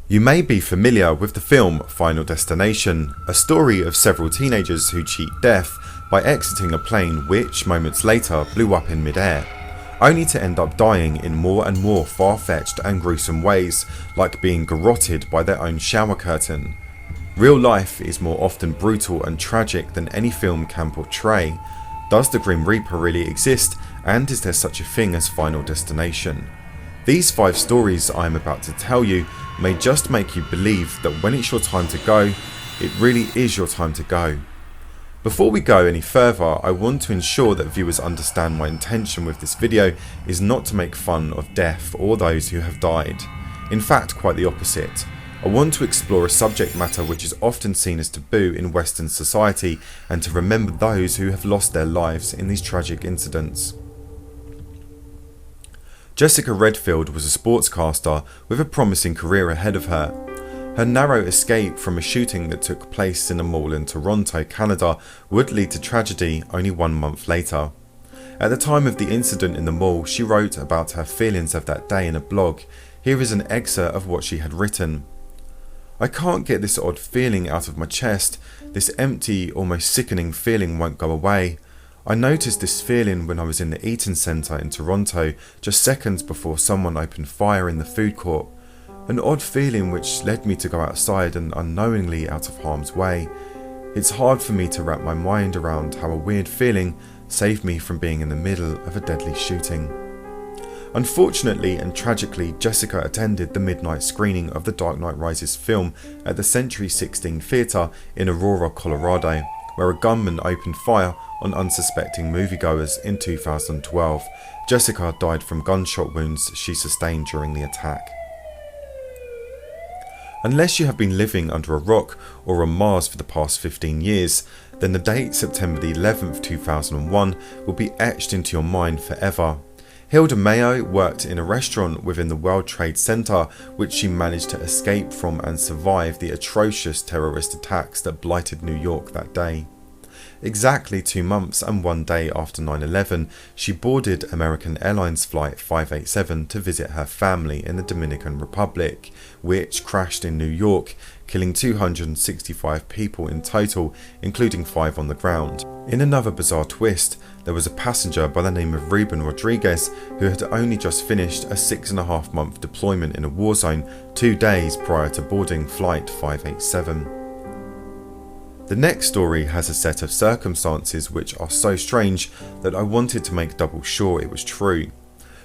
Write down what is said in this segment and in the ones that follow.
You may be familiar with the film Final Destination, a story of several teenagers who cheat death by exiting a plane which, moments later, blew up in mid-air, only to end up dying in more and more far-fetched and gruesome ways, like being garroted by their own shower curtain. Real life is more often brutal and tragic than any film can portray. Does the Grim Reaper really exist, and is there such a thing as Final Destination? These 5 stories I am about to tell you may just make you believe that when it's your time to go, it really is your time to go. Before we go any further, I want to ensure that viewers understand my intention with this video is not to make fun of death or those who have died. In fact, quite the opposite. I want to explore a subject matter which is often seen as taboo in Western society, and to remember those who have lost their lives in these tragic incidents. Jessica Redfield was a sportscaster with a promising career ahead of her. Her narrow escape from a shooting that took place in a mall in Toronto, Canada would lead to tragedy only 1 month later. At the time of the incident in the mall, she wrote about her feelings of that day in a blog. Here is an excerpt of what she had written. "I can't get this odd feeling out of my chest. This empty, almost sickening feeling won't go away. I noticed this feeling when I was in the Eaton Centre in Toronto just seconds before someone opened fire in the food court. An odd feeling which led me to go outside and unknowingly out of harm's way. It's hard for me to wrap my mind around how a weird feeling saved me from being in the middle of a deadly shooting." Unfortunately and tragically, Jessica attended the midnight screening of The Dark Knight Rises film at the Century 16 Theatre in Aurora, Colorado, where a gunman opened fire on unsuspecting moviegoers in 2012. Jessica died from gunshot wounds she sustained during the attack. Unless you have been living under a rock or on Mars for the past 15 years, then the date September the 11th, 2001 will be etched into your mind forever. Hilda Mayo worked in a restaurant within the World Trade Center, which she managed to escape from and survive the atrocious terrorist attacks that blighted New York that day. Exactly 2 months and 1 day after 9/11, she boarded American Airlines Flight 587 to visit her family in the Dominican Republic, which crashed in New York, killing 265 people in total, including 5 on the ground. In another bizarre twist, there was a passenger by the name of Ruben Rodriguez who had only just finished a 6.5-month deployment in a war zone 2 days prior to boarding Flight 587. The next story has a set of circumstances which are so strange that I wanted to make double sure it was true.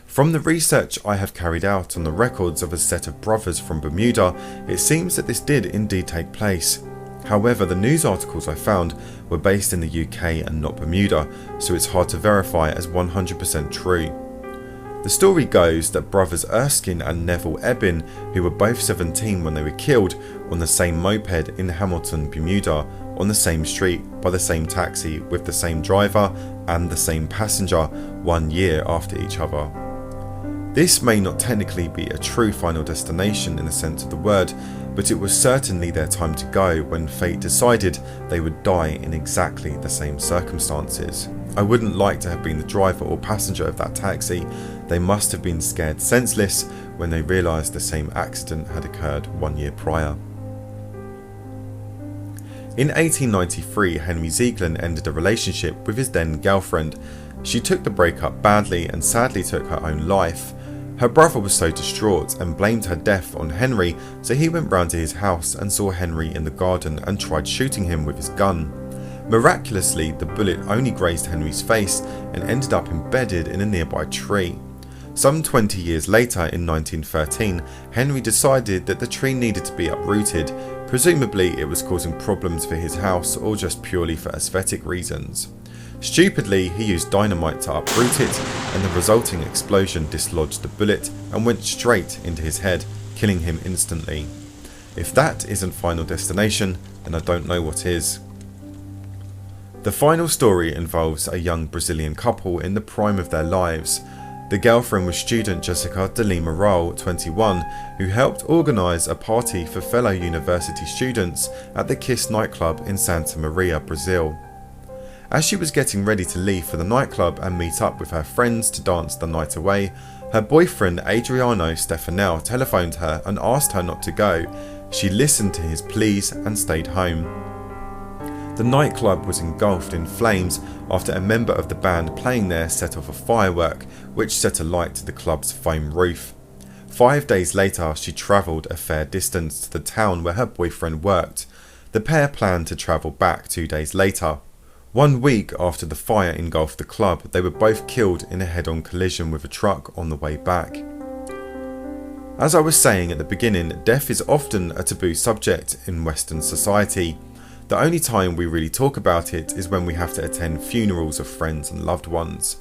From the research I have carried out on the records of a set of brothers from Bermuda, it seems that this did indeed take place. However, the news articles I found were based in the UK and not Bermuda, so it's hard to verify as 100% true. The story goes that brothers Erskine and Neville Ebbin, who were both 17 when they were killed, on the same moped in Hamilton, Bermuda, on the same street, by the same taxi, with the same driver and the same passenger 1 year after each other. This may not technically be a true final destination in the sense of the word, but it was certainly their time to go when fate decided they would die in exactly the same circumstances. I wouldn't like to have been the driver or passenger of that taxi. They must have been scared senseless when they realised the same accident had occurred 1 year prior. In 1893, Henryziegland ended a relationship with his then girlfriend. She took the breakup badly and sadly took her own life. Her brother was so distraught and blamed her death on Henry, so he went round to his house and saw Henry in the garden and tried shooting him with his gun. Miraculously, the bullet only grazed Henry's face and ended up embedded in a nearby tree. Some 20 years later, in 1913, Henry decided that the tree needed to be uprooted. Presumably it was causing problems for his house or just purely for aesthetic reasons. Stupidly, he used dynamite to uproot it, and the resulting explosion dislodged the bullet and went straight into his head, killing him instantly. If that isn't Final Destination, then I don't know what is. The final story involves a young Brazilian couple in the prime of their lives. The girlfriend was student Jessica De Lima Rohl, 21, who helped organise a party for fellow university students at the Kiss nightclub in Santa Maria, Brazil. As she was getting ready to leave for the nightclub and meet up with her friends to dance the night away, Her boyfriend Adriano Stefanel telephoned her and asked her not to go. She listened to his pleas and stayed home. The nightclub was engulfed in flames after a member of the band playing there set off a firework which set alight to the club's foam roof. 5 days later, she travelled a fair distance to the town where her boyfriend worked. The pair planned to travel back 2 days later. 1 week after the fire engulfed the club, they were both killed in a head-on collision with a truck on the way back. As I was saying at the beginning, death is often a taboo subject in Western society. The only time we really talk about it is when we have to attend funerals of friends and loved ones.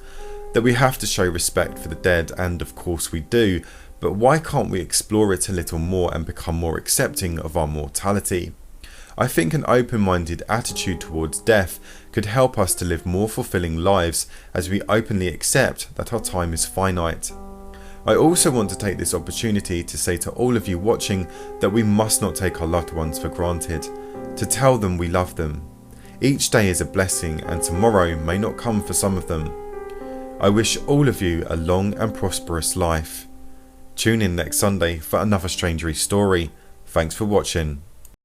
That we have to show respect for the dead, and of course we do, but why can't we explore it a little more and become more accepting of our mortality? I think an open-minded attitude towards death could help us to live more fulfilling lives as we openly accept that our time is finite. I also want to take this opportunity to say to all of you watching that we must not take our loved ones for granted, to tell them we love them. Each day is a blessing and tomorrow may not come for some of them. I wish all of you a long and prosperous life. Tune in next Sunday for another Strangeries story. Thanks for watching.